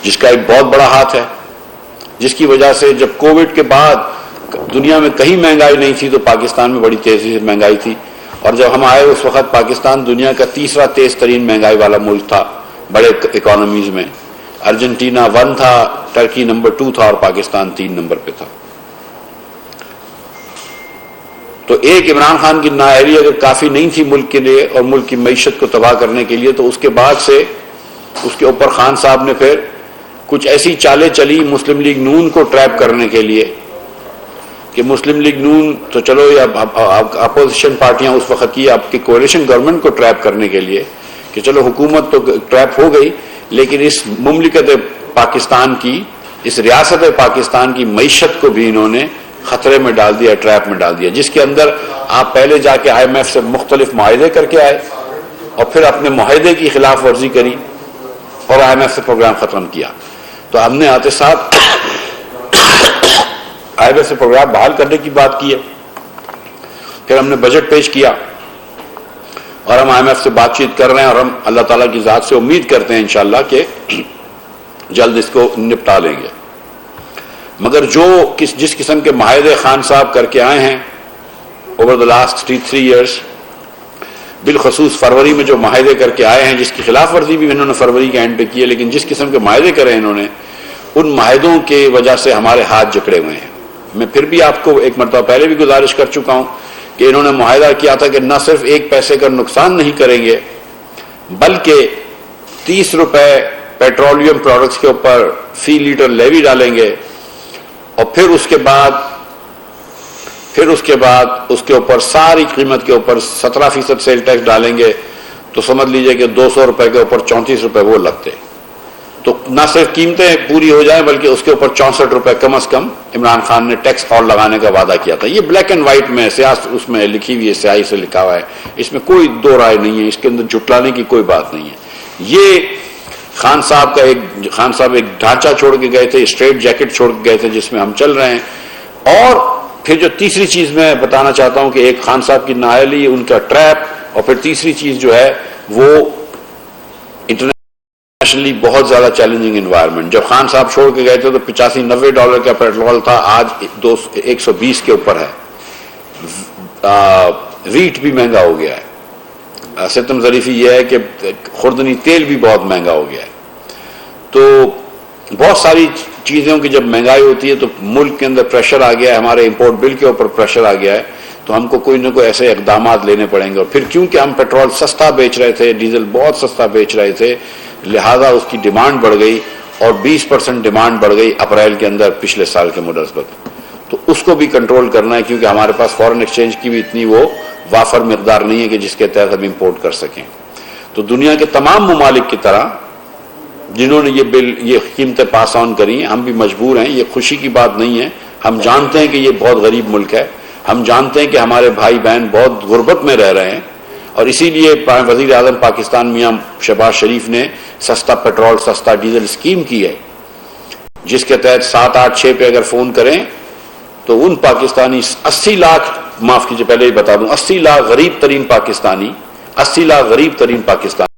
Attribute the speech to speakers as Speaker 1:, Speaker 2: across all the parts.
Speaker 1: جس کا ایک بہت بڑا ہاتھ ہے، جس کی وجہ سے جب کووڈ کے بعد دنیا میں کہیں مہنگائی نہیں تھی تو پاکستان میں بڑی تیزی سے مہنگائی تھی، اور جب ہم آئے اس وقت پاکستان دنیا کا تیسرا تیز ترین مہنگائی والا ملک تھا بڑے اکانومیز میں۔ ارجنٹینا 1 تھا، ٹرکی نمبر 2 تھا اور پاکستان 3 نمبر پہ تھا۔ تو ایک عمران خان کی نااہلی اگر کافی نہیں تھی ملک کے لیے اور ملک کی معیشت کو تباہ کرنے کے لیے، تو اس کے بعد سے اس کے اوپر خان صاحب نے پھر کچھ ایسی چالیں چلی مسلم لیگ نون کو ٹریپ کرنے کے لیے کہ مسلم لیگ نون تو چلو یا اپوزیشن پارٹیاں اس وقت کی آپ کی کولیشن گورنمنٹ کو ٹریپ کرنے کے لیے کہ چلو حکومت تو ٹریپ ہو گئی، لیکن اس مملکت پاکستان کی، اس ریاست پاکستان کی معیشت کو بھی انہوں نے خطرے میں ڈال دیا، ٹریپ میں ڈال دیا، جس کے اندر آپ پہلے جا کے آئی ایم ایف سے مختلف معاہدے کر کے آئے اور پھر اپنے معاہدے کی خلاف ورزی کری اور آئی ایم ایف سے پروگرام ختم کیا۔ تو ہم نے آتے ساتھ آئی ایم ایف سے پروگرام بحال کرنے کی بات کی ہے، پھر ہم نے بجٹ پیش کیا اور ہم آئی ایم ایف سے بات چیت کر رہے ہیں، اور ہم اللہ تعالیٰ کی ذات سے امید کرتے ہیں انشاءاللہ کہ جلد اس کو نپٹا لیں گے۔ مگر جس قسم کے معاہدے خان صاحب کر کے آئے ہیں اوور دا لاسٹ 3 ایئرس، بالخصوص فروری میں جو معاہدے کر کے آئے ہیں، جس کی خلاف ورزی بھی انہوں نے فروری کے اینڈ پہ کی ہے، لیکن جس قسم کے معاہدے کرے انہوں نے، ان معاہدوں کی وجہ سے ہمارے ہاتھ جکڑے ہوئے ہیں۔ میں پھر بھی آپ کو ایک مرتبہ پہلے بھی گزارش کر چکا ہوں کہ انہوں نے معاہدہ کیا تھا کہ نہ صرف 1 پیسے کا نقصان نہیں کریں گے، بلکہ 30 روپے پیٹرولیم پروڈکٹس کے اوپر فی لیٹر لیوی ڈالیں گے، اور پھر اس کے بعد اس کے اوپر ساری قیمت کے اوپر 17% سیل ٹیکس ڈالیں گے، تو سمجھ لیجئے کہ 200 روپے کے اوپر 34 روپے وہ لگتے۔ تو نہ صرف قیمتیں پوری ہو جائیں بلکہ اس کے اوپر 64 روپے کم از کم عمران خان نے ٹیکس اور لگانے کا وعدہ کیا تھا۔ یہ بلیک اینڈ وائٹ میں سیاست اس میں لکھی ہوئی ہے، سیاہی سے لکھا ہوا ہے، اس میں کوئی دو رائے نہیں ہے، اس کے اندر جھٹلانے کی کوئی بات نہیں ہے۔ یہ خان صاحب ایک ڈھانچہ چھوڑ کے گئے تھے، اسٹریٹ جیکٹ چھوڑ کے گئے تھے جس میں ہم چل رہے ہیں۔ اور پھر جو تیسری چیز میں بتانا چاہتا ہوں کہ ایک خان صاحب کی نااہلی، ان کا ٹریپ، اور پھر تیسری چیز جو ہے وہ انٹرنیشنلی بہت زیادہ چیلنجنگ انوائرمنٹ۔ جب خان صاحب چھوڑ کے گئے تھے تو $85-90 کا پیٹرول تھا، آج 120 کے اوپر ہے۔ ویٹ بھی مہنگا ہو گیا ہے۔ ستم ظریفی یہ ہے کہ خوردنی تیل بھی بہت مہنگا ہو گیا ہے۔ تو بہت ساری چیزوں کی جب مہنگائی ہوتی ہے تو ملک کے اندر پریشر آ گیا ہے، ہمارے امپورٹ بل کے اوپر پریشر آ گیا ہے، تو ہم کو کوئی نہ کوئی ایسے اقدامات لینے پڑیں گے۔ اور پھر کیونکہ ہم پیٹرول سستا بیچ رہے تھے، ڈیزل بہت سستا بیچ رہے تھے، لہذا اس کی ڈیمانڈ بڑھ گئی، اور 20% ڈیمانڈ بڑھ گئی اپریل کے اندر پچھلے سال کے مناسبت۔ تو اس کو بھی کنٹرول کرنا ہے، کیونکہ ہمارے پاس فورن ایکسچینج کی بھی اتنی وہ وافر مقدار نہیں ہے کہ جس کے تحت ہم امپورٹ کر سکیں۔ تو دنیا کے تمام ممالک کی طرح جنہوں نے یہ قیمتیں پاس آن کری ہیں، ہم بھی مجبور ہیں، یہ خوشی کی بات نہیں ہے۔ ہم جانتے ہیں کہ یہ بہت غریب ملک ہے، ہم جانتے ہیں کہ ہمارے بھائی بہن بہت غربت میں رہ رہے ہیں، اور اسی لیے وزیر اعظم پاکستان میاں شہباز شریف نے سستا پیٹرول سستا ڈیزل اسکیم کی ہے، جس کے تحت 786 پہ اگر فون کریں تو ان پاکستانی 80 لاکھ، معاف کیجیے پہلے ہی بتا دوں، 80 لاکھ غریب ترین پاکستانی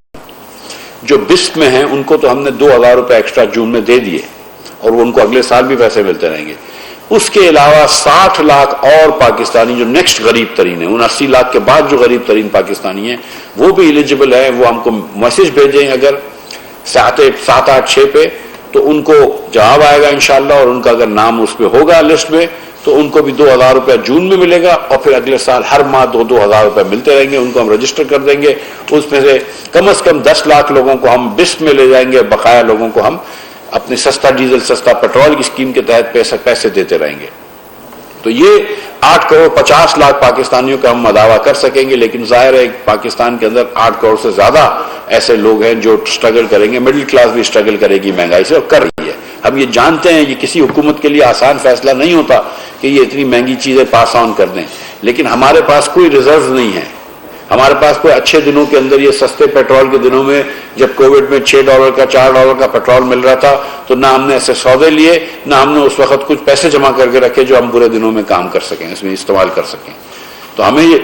Speaker 1: جو بسٹ میں ہیں، ان کو تو ہم نے 2000 روپے ایکسٹرا جون میں دے دیے، اور ان کو اگلے سال بھی پیسے ملتے رہیں گے۔ اس کے علاوہ 60 لاکھ اور پاکستانی جو نیکسٹ غریب ترین ہیں، ان 80 لاکھ کے بعد جو غریب ترین پاکستانی ہیں وہ بھی ایلیجیبل ہیں۔ وہ ہم کو میسج بھیجیں اگر 786 پہ، تو ان کو جواب آئے گا انشاءاللہ، اور ان کا اگر نام اس پہ ہوگا لسٹ میں تو ان کو بھی 2000 روپے جون میں ملے گا، اور پھر اگلے سال ہر ماہ 2000 روپے ملتے رہیں گے۔ ان کو ہم رجسٹر کر دیں گے، اس میں سے کم از کم 10 لاکھ لوگوں کو ہم بسٹ میں لے جائیں گے، بقایا لوگوں کو ہم اپنے سستا ڈیزل سستا پیٹرول کی اسکیم کے تحت پیسے دیتے رہیں گے۔ تو یہ 8 کروڑ 50 لاکھ پاکستانیوں کا ہم مداوع کر سکیں گے، لیکن ظاہر ہے پاکستان کے اندر 8 کروڑ سے زیادہ ایسے لوگ ہیں جو سٹرگل کریں گے، مڈل کلاس بھی سٹرگل کرے گی مہنگائی سے، اور کر رہی ہے۔ ہم یہ جانتے ہیں، یہ کسی حکومت کے لیے آسان فیصلہ نہیں ہوتا کہ یہ اتنی مہنگی چیزیں پاس آن کر دیں، لیکن ہمارے پاس کوئی ریزرو نہیں ہے۔ ہمارے پاس کوئی اچھے دنوں کے اندر، یہ سستے پیٹرول کے دنوں میں جب کووڈ میں $6 کا $4 کا پیٹرول مل رہا تھا، تو نہ ہم نے ایسے سودے لیے، نہ ہم نے اس وقت کچھ پیسے جمع کر کے رکھے جو ہم برے دنوں میں کام کر سکیں، اس میں استعمال کر سکیں۔ تو ہمیں یہ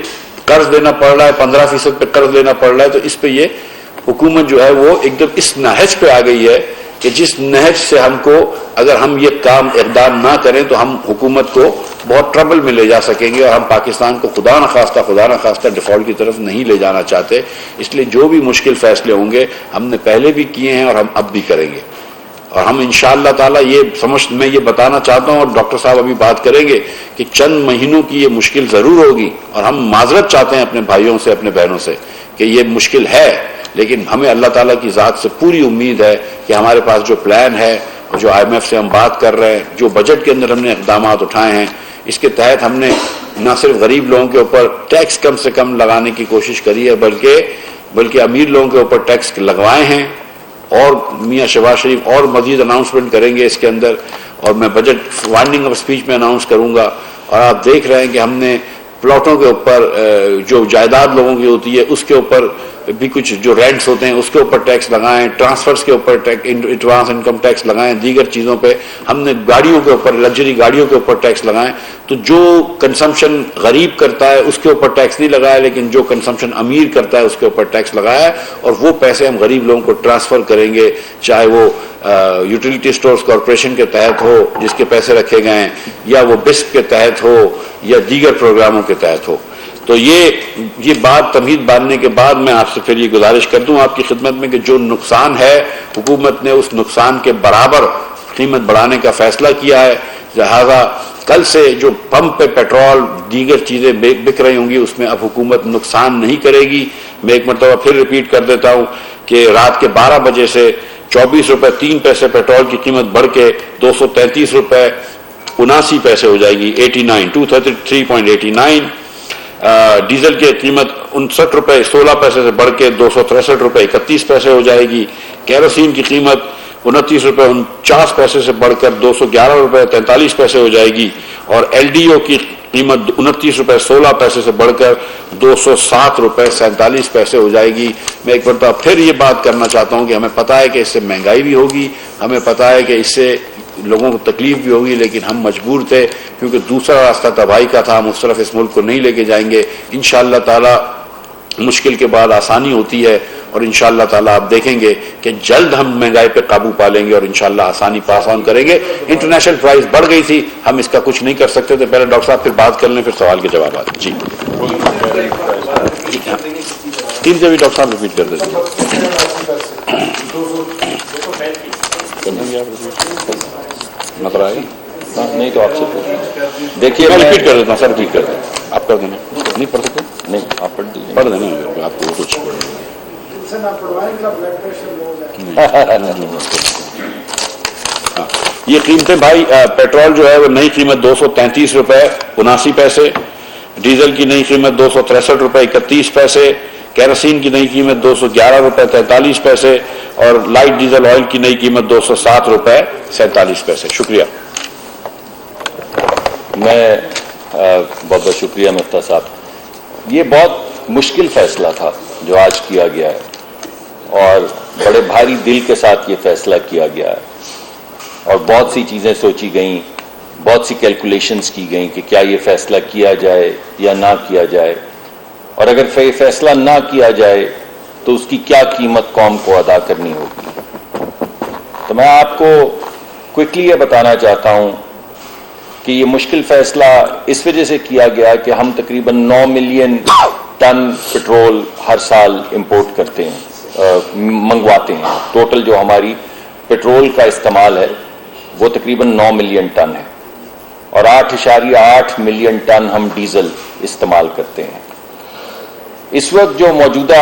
Speaker 1: قرض دینا پڑ رہا ہے، 15% پہ قرض دینا پڑ رہا ہے، تو اس پہ یہ حکومت جو ہے وہ ایک دم اس نہج پہ آ گئی ہے کہ جس نہج سے ہم کو اگر ہم یہ کام اقدام نہ کریں تو ہم حکومت کو بہت ٹربل میں لے جا سکیں گے، اور ہم پاکستان کو خدا نہ خواستہ ڈیفالٹ کی طرف نہیں لے جانا چاہتے. اس لیے جو بھی مشکل فیصلے ہوں گے ہم نے پہلے بھی کیے ہیں اور ہم اب بھی کریں گے. اور ہم انشاءاللہ تعالیٰ میں یہ بتانا چاہتا ہوں، اور ڈاکٹر صاحب ابھی بات کریں گے، کہ چند مہینوں کی یہ مشکل ضرور ہوگی، اور ہم معذرت چاہتے ہیں اپنے بھائیوں سے، اپنے بہنوں سے، کہ یہ مشکل ہے، لیکن ہمیں اللہ تعالیٰ کی ذات سے پوری امید ہے کہ ہمارے پاس جو پلان ہے اور جو IMF سے ہم بات کر رہے ہیں، جو بجٹ کے اندر ہم نے اقدامات اٹھائے ہیں، اس کے تحت ہم نے نہ صرف غریب لوگوں کے اوپر ٹیکس کم سے کم لگانے کی کوشش کری ہے، بلکہ امیر لوگوں کے اوپر ٹیکس لگوائے ہیں. اور میاں شہباز شریف اور مزید اناؤنسمنٹ کریں گے اس کے اندر، اور میں بجٹ وائنڈنگ اپ اسپیچ میں اناؤنس کروں گا. اور آپ دیکھ رہے ہیں کہ ہم نے پلاٹوں کے اوپر جو جائیداد لوگوں کی ہوتی ہے اس کے اوپر بھی کچھ جو رینٹس ہوتے ہیں اس کے اوپر ٹیکس لگائیں، ٹرانسفرز کے اوپر ایڈوانس انکم ٹیکس لگائیں، دیگر چیزوں پہ ہم نے گاڑیوں کے اوپر، لگژری گاڑیوں کے اوپر ٹیکس لگائیں. تو جو کنزمپشن غریب کرتا ہے اس کے اوپر ٹیکس نہیں لگایا، لیکن جو کنزمپشن امیر کرتا ہے اس کے اوپر ٹیکس لگایا ہے. اور وہ پیسے ہم غریب لوگوں کو ٹرانسفر کریں گے، چاہے وہ یوٹیلیٹی سٹورز کارپوریشن کے تحت ہو جس کے پیسے رکھے گئے ہیں، یا وہ بسپ کے تحت ہو، یا دیگر پروگراموں کے تحت ہو. تو یہ بات تمہید باندھنے کے بعد میں آپ سے پھر یہ گزارش کر دوں آپ کی خدمت میں کہ جو نقصان ہے حکومت نے اس نقصان کے برابر قیمت بڑھانے کا فیصلہ کیا ہے. لہذا کل سے جو پمپ پہ پیٹرول دیگر چیزیں بک رہی ہوں گی اس میں اب حکومت نقصان نہیں کرے گی. میں ایک مرتبہ پھر ریپیٹ کر دیتا ہوں کہ رات کے 12 بجے سے 24 روپے 3 پیسے پیٹرول کی قیمت بڑھ کے 233 روپے 79 پیسے ہو جائے گی، 233.89. ڈیزل کی قیمت 59 روپے 16 پیسے سے بڑھ کے 263 روپے 31 پیسے ہو جائے گی. کیروسین کی قیمت 29 روپے 49 پیسے سے بڑھ کر 211 روپے 43 پیسے ہو جائے گی. اور LDO کی قیمت 29 روپے 16 پیسے سے بڑھ کر 207 روپے 47 پیسے ہو جائے گی. میں ایک مرتبہ پھر یہ بات کرنا چاہتا ہوں کہ ہمیں پتہ ہے کہ اس سے مہنگائی بھی ہوگی، ہمیں پتہ ہے کہ اس سے لوگوں کو تکلیف بھی ہوگی، لیکن ہم مجبور تھے کیونکہ دوسرا راستہ تباہی کا تھا، ہم اس طرف اس ملک کو نہیں لے کے جائیں گے. انشاءاللہ تعالی مشکل کے بعد آسانی ہوتی ہے، اور انشاءاللہ تعالی آپ دیکھیں گے کہ جلد ہم مہنگائی پہ قابو پا لیں گے اور انشاءاللہ آسانی پاس آن کریں گے. انٹرنیشنل پرائز بڑھ گئی تھی، ہم اس کا کچھ نہیں کر سکتے تھے. پہلے ڈاکٹر صاحب پھر بات کر لیں، پھر سوال کے جوابات. جی 3 سے بھی ڈاکٹر صاحب ریپیٹ کر دیتے
Speaker 2: نہیں تو آپ سے دیکھیے
Speaker 1: میں ریپیٹ کر دیتا ہوں. سر ریپیٹ کر دیں، آپ کر دینا. نہیں پڑھ سکتے؟
Speaker 2: نہیں آپ پڑھ دیجیے.
Speaker 1: پڑھ دینا آپ کو کچھ یہ قیمتیں بھائی پیٹرول جو ہے وہ نئی قیمت 233 روپے 79 پیسے، ڈیزل کی نئی قیمت 263 روپے 31 پیسے، کیروسین کی نئی قیمت 211 روپے 43 پیسے، اور لائٹ ڈیزل آئل کی نئی قیمت 207 روپے 47 پیسے. شکریہ.
Speaker 2: میں بہت بہت شکریہ مفتاح صاحب. یہ بہت مشکل فیصلہ تھا جو آج کیا گیا ہے، اور بڑے بھاری دل کے ساتھ یہ فیصلہ کیا گیا ہے، اور بہت سی چیزیں سوچی گئیں، بہت سی کیلکولیشنز کی گئیں کہ کیا یہ فیصلہ کیا جائے یا نہ کیا جائے، اور اگر فیصلہ نہ کیا جائے تو اس کی کیا قیمت قوم کو ادا کرنی ہوگی. تو میں آپ کو کوئکلی یہ بتانا چاہتا ہوں کہ یہ مشکل فیصلہ اس وجہ سے کیا گیا کہ ہم تقریباً 9 ملین ٹن پٹرول ہر سال امپورٹ کرتے ہیں، منگواتے ہیں. ٹوٹل جو ہماری پٹرول کا استعمال ہے وہ تقریباً 9 ملین ٹن ہے، اور 8.8 ملین ٹن ہم ڈیزل استعمال کرتے ہیں. اس وقت جو موجودہ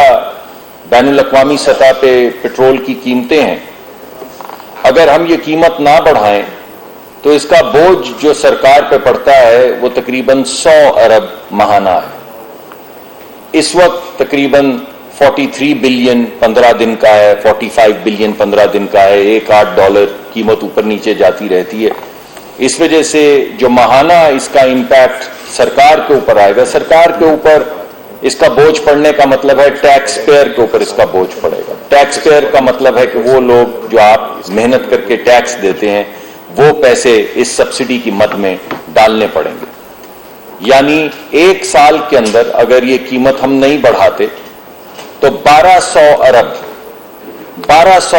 Speaker 2: بین الاقوامی سطح پہ پٹرول کی قیمتیں ہیں، اگر ہم یہ قیمت نہ بڑھائیں تو اس کا بوجھ جو سرکار پہ پڑتا ہے وہ تقریباً 100 ارب ماہانہ ہے. اس وقت تقریباً 43 بلین 15 دن کا ہے، 45 بلین 15 دن کا ہے. $1-8 قیمت اوپر نیچے جاتی رہتی ہے. اس وجہ سے جو ماہانہ اس کا امپیکٹ سرکار کے اوپر آئے گا، سرکار کے اوپر اس کا بوجھ پڑنے کا مطلب ہے ٹیکس پیئر کے اوپر اس کا بوجھ پڑے گا. ٹیکس پیئر کا مطلب ہے کہ وہ لوگ جو آپ محنت کر کے ٹیکس دیتے ہیں وہ پیسے اس سبسڈی کی مد میں ڈالنے پڑیں گے. یعنی 1 سال کے اندر اگر یہ قیمت ہم نہیں بڑھاتے تو 1200 ارب 1200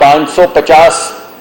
Speaker 2: 550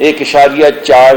Speaker 2: 1.4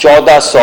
Speaker 2: 1400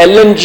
Speaker 2: LNG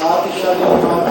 Speaker 3: 7.5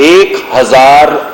Speaker 2: 1000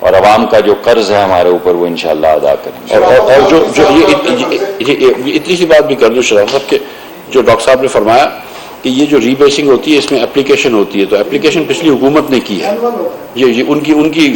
Speaker 2: اور عوام کا جو قرض ہے ہمارے اوپر وہ انشاءاللہ ادا کریں گے.
Speaker 1: اور جو یہ اتنی سی بات بھی کر دوں شرام صاحب کہ جو ڈاکٹر صاحب نے فرمایا کہ یہ جو ری بیسنگ ہوتی ہے اس میں اپلیکیشن ہوتی ہے، تو اپلیکیشن پچھلی حکومت نے کی ہے، یہ ان کی